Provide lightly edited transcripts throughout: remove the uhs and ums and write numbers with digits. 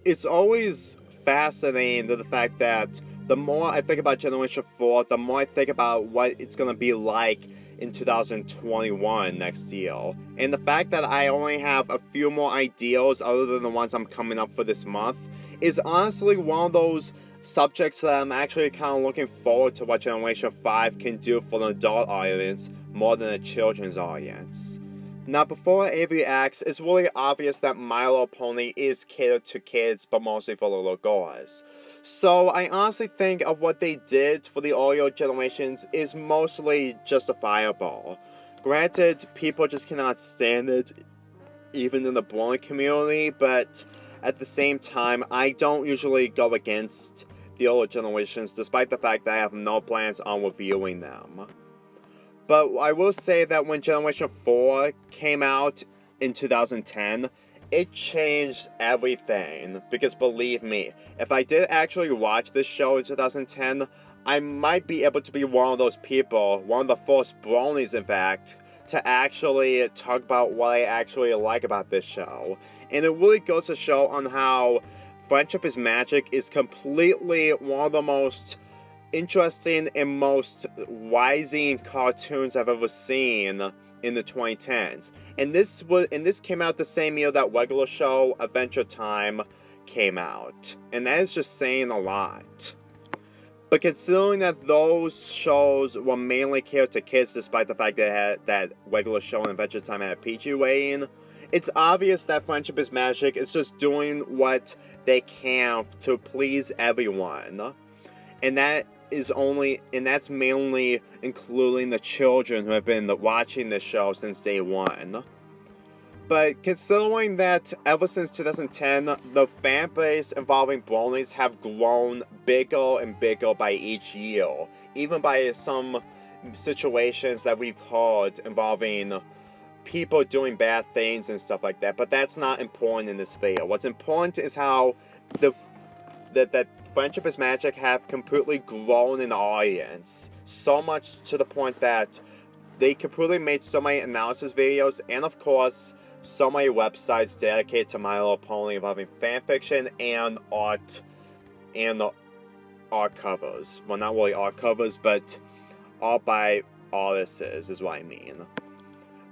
It's always fascinating to the fact that the more I think about Generation 4, the more I think about what it's going to be like in 2021 next year. And the fact that I only have a few more ideals other than the ones I'm coming up for this month is honestly one of those subjects that I'm actually kind of looking forward to what Generation 5 can do for an adult audience more than a children's audience. Now, before Avery acts, it's really obvious that My Little Pony is catered to kids, but mostly for little girls. So I honestly think of what they did for the earlier generations is mostly justifiable. Granted, people just cannot stand it, even in the blonde community, but at the same time, I don't usually go against the older generations, despite the fact that I have no plans on reviewing them. But I will say that when Generation 4 came out in 2010, it changed everything. Because believe me, if I did actually watch this show in 2010, I might be able to be one of those people, one of the first bronies in fact, to actually talk about what I actually like about this show. And it really goes to show on how Friendship is Magic is completely one of the most interesting and most rising cartoons I've ever seen in the 2010s. And this came out the same year that regular show Adventure Time came out. And that is just saying a lot. But considering that those shows were mainly catered to kids despite the fact that regular show and Adventure Time had a PG rating, it's obvious that Friendship is Magic is just doing what they can to please everyone. And that's mainly including the children who have been watching this show since day one. But considering that ever since 2010, the fan base involving bronies have grown bigger and bigger by each year, even by some situations that we've heard involving people doing bad things and stuff like that. But that's not important in this video. What's important is how that Friendship is Magic have completely grown in the audience. So much to the point that they completely made so many analysis videos and of course so many websites dedicated to My Little Pony involving fanfiction and art covers. Well, not really art covers, but art by artists is what I mean.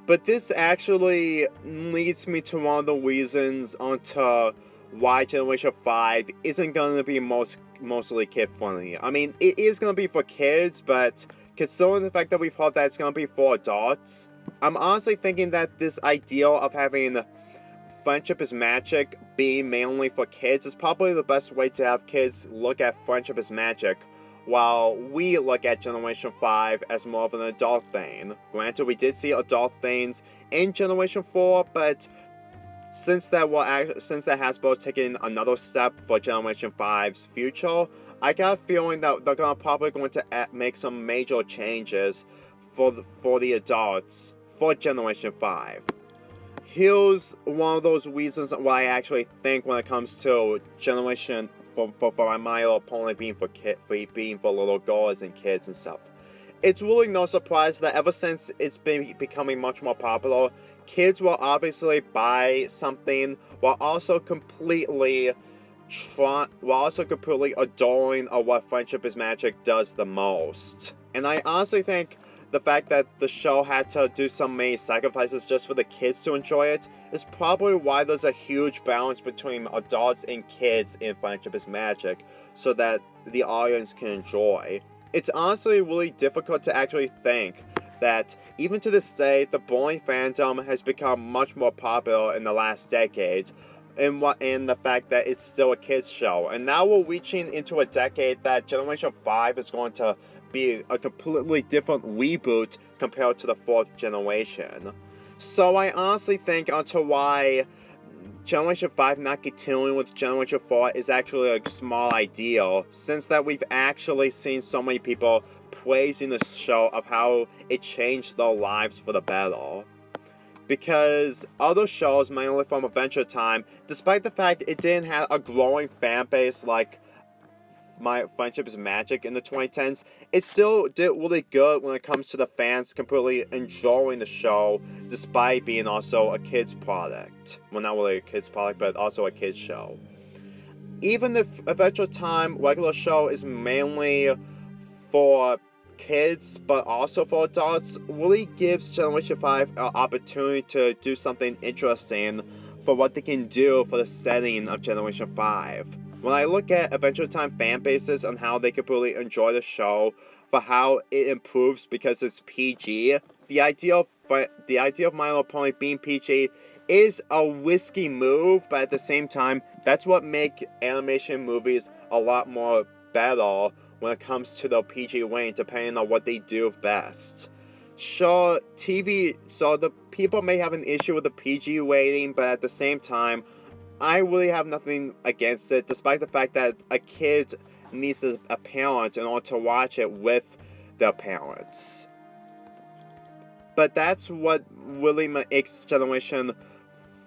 But this actually leads me to one of the reasons onto why Generation 5 isn't going to be mostly kid-friendly. I mean, it is going to be for kids, but considering the fact that we've heard that it's going to be for adults, I'm honestly thinking that this idea of having Friendship is Magic being mainly for kids is probably the best way to have kids look at Friendship is Magic, while we look at Generation 5 as more of an adult thing. Granted, we did see adult things in Generation 4, but since that Hasbro taking another step for Generation 5's future, I got a feeling that they're probably going to make some major changes for the adults for Generation 5. Here's one of those reasons why I actually think when it comes to Generation for My Little Pony being for little girls and kids and stuff. It's really no surprise that ever since it's been becoming much more popular, kids will obviously buy something while also completely adoring of what Friendship is Magic does the most. And I honestly think the fact that the show had to do so many sacrifices just for the kids to enjoy it is probably why there's a huge balance between adults and kids in Friendship is Magic, so that the audience can enjoy. It's honestly really difficult to actually think that even to this day, the brony fandom has become much more popular in the last decade, in the fact that it's still a kids show. And now we're reaching into a decade that Generation 5 is going to be a completely different reboot compared to the fourth generation. So I honestly think onto why Generation 5 not continuing with Generation 4 is actually a small idea, since that we've actually seen so many people praising the show of how it changed their lives for the better. Because other shows, mainly from Adventure Time, despite the fact it didn't have a growing fan base like My Friendship is Magic in the 2010s, it still did really good when it comes to the fans completely enjoying the show, despite being also a kids product. Well, not really a kids product, but also a kids show. even if Adventure Time regular show is mainly for kids but also for adults, really gives Generation 5 an opportunity to do something interesting for what they can do for the setting of Generation 5. When I look at Adventure Time fan bases and how they could really enjoy the show for how it improves because it's PG, the idea of My Little Pony being PG is a risky move, but at the same time, that's what makes animation movies a lot more better when it comes to the PG range, depending on what they do best. Sure, so the people may have an issue with the PG rating, but at the same time, I really have nothing against it, despite the fact that a kid needs a parent in order to watch it with their parents. But that's what really makes Generation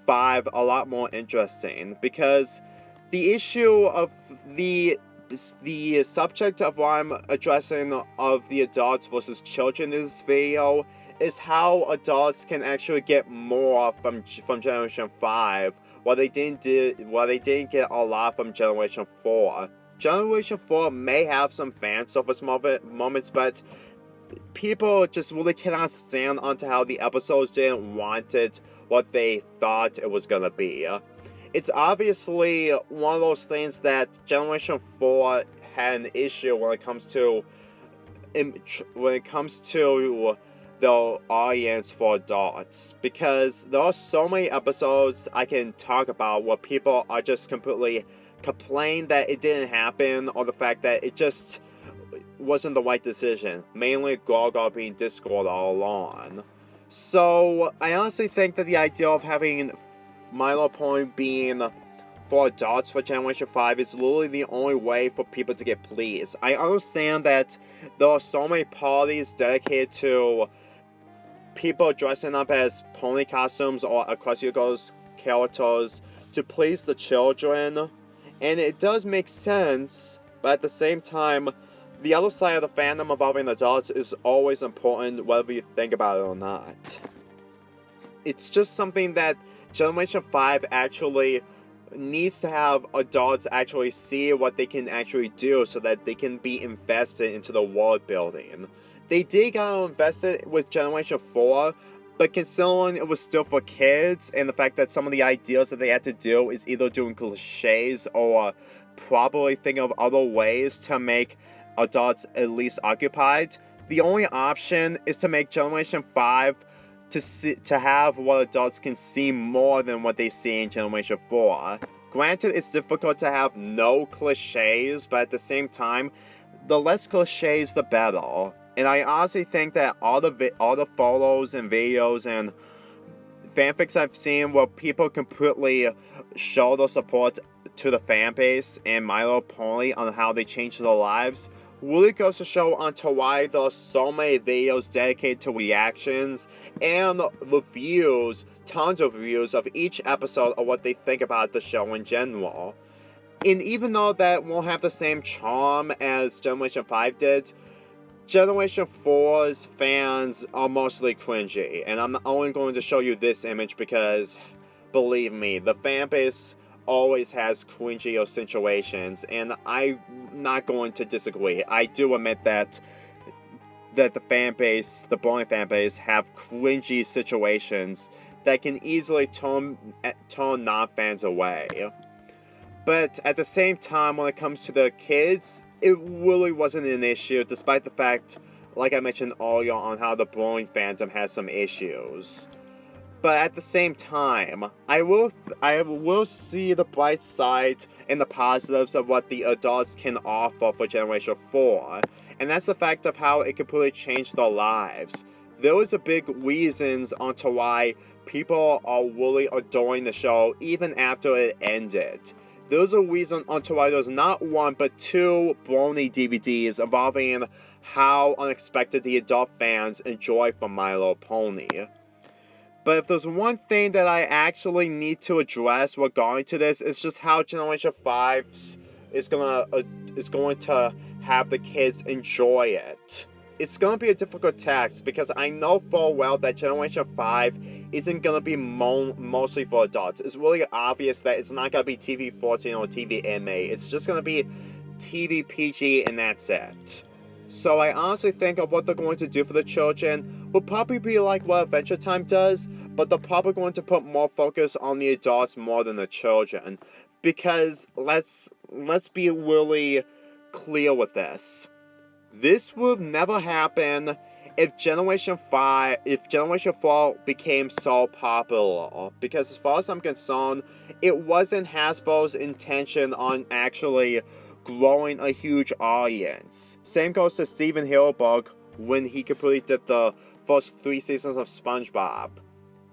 5 a lot more interesting, because the issue of the subject of what I'm addressing of the adults versus children in this video is how adults can actually get more from Generation 5 while they didn't get a lot from Generation 4. Generation 4 may have some fan service moments, but people just really cannot stand onto how the episodes didn't want it what they thought it was gonna be. It's obviously one of those things that Generation 4 had an issue when it comes to the audience for adults, because there are so many episodes I can talk about where people are just completely complain that it didn't happen, or the fact that it just wasn't the right decision, mainly Gaga being Discord all along. So I honestly think that the idea of having My Little Pony being for adults for Generation 5 is literally the only way for people to get pleased. I understand that there are so many parties dedicated to people dressing up as pony costumes or Equestria Girls characters to please the children, and it does make sense, but at the same time, the other side of the fandom involving adults is always important, whether you think about it or not. It's just something that Generation 5 actually needs to have adults actually see what they can actually do so that they can be invested into the world building. They did get invested with Generation 4, but considering it was still for kids, and the fact that some of the ideas that they had to do is either doing cliches or probably thinking of other ways to make adults at least occupied, the only option is to make Generation 5 to have what adults can see more than what they see in Generation 4. Granted, it's difficult to have no cliches, but at the same time, the less cliches, the better. And I honestly think that all the photos and videos and fanfics I've seen where people completely show their support to the fan base and My Little Pony on how they changed their lives really goes to show onto why there are so many videos dedicated to reactions and reviews, tons of reviews of each episode of what they think about the show in general. And even though that won't have the same charm as Generation 5 did, Generation 4's fans are mostly cringy, and I'm only going to show you this image because, believe me, the fanbase always has cringier situations, and I'm not going to disagree. I do admit that the fanbase, the Brony fanbase, have cringy situations that can easily turn non-fans away. But at the same time, when it comes to the kids, it really wasn't an issue, despite the fact, like I mentioned earlier, on how the Brony fandom has some issues. But at the same time, I will see the bright side and the positives of what the adults can offer for Generation 4, and that's the fact of how it completely changed their lives. There was a big reasons onto why people are really adoring the show even after it ended. There's a reason onto why there's not one but two Brony DVDs involving how unexpected the adult fans enjoy from My Little Pony. But if there's one thing that I actually need to address regarding to this, it's just how Generation 5 is going to have the kids enjoy it. it's gonna be a difficult task because I know full well that Generation 5 isn't gonna be mostly for adults. It's really obvious that it's not gonna be TV 14 or TV MA. It's just gonna be TV PG and that's it. So I honestly think of what they're going to do for the children will probably be like what Adventure Time does, but they're probably going to put more focus on the adults more than the children. Because let's be really clear with this. This would never happen if Generation 4 became so popular. Because as far as I'm concerned, it wasn't Hasbro's intention on actually growing a huge audience. Same goes to Steven Hillenburg when he completed the first 3 seasons of SpongeBob.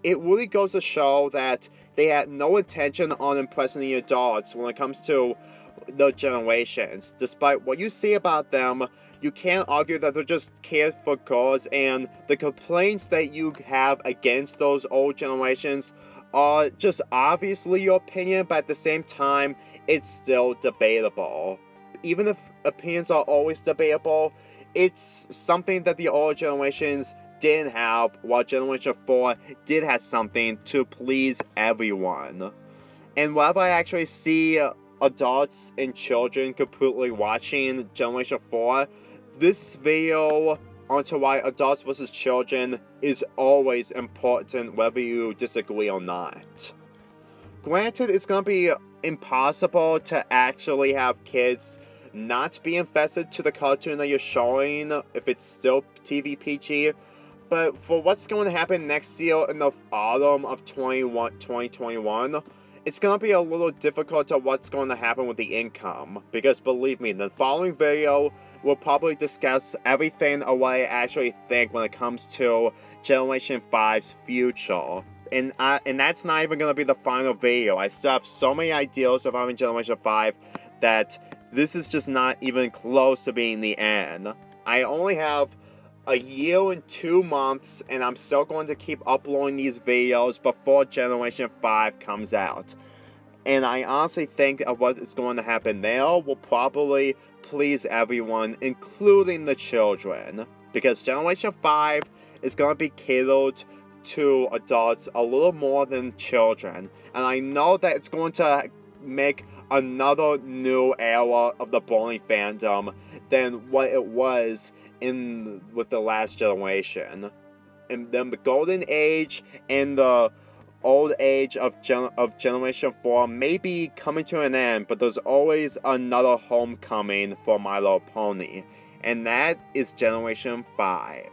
It really goes to show that they had no intention on impressing the adults when it comes to the generations. Despite what you see about them, you can't argue that they're just cared for girls, and the complaints that you have against those old generations are just obviously your opinion, but at the same time, it's still debatable. Even if opinions are always debatable, it's something that the older generations didn't have, while Generation 4 did have something to please everyone. And whenever I actually see adults and children completely watching Generation 4, this video onto why adults versus children is always important whether you disagree or not. Granted, it's gonna be impossible to actually have kids not be invested to the cartoon that you're showing if it's still TV PG, but for what's going to happen next year in the autumn of 2021, it's going to be a little difficult to what's going to happen with the income, because believe me, the following video will probably discuss everything of what I actually think when it comes to Generation 5's future. And that's not even going to be the final video. I still have so many ideas of having Generation 5 that this is just not even close to being the end. I only have a year and 2 months, and I'm still going to keep uploading these videos before Generation 5 comes out. And I honestly think of what is going to happen there will probably please everyone, including the children. Because Generation 5 is going to be catered to adults a little more than children. And I know that it's going to make another new era of the bowling fandom than what it was with the last generation. And then the golden age and the old age of Generation 4 may be coming to an end, but there's always another homecoming for My Little Pony, and that is Generation 5.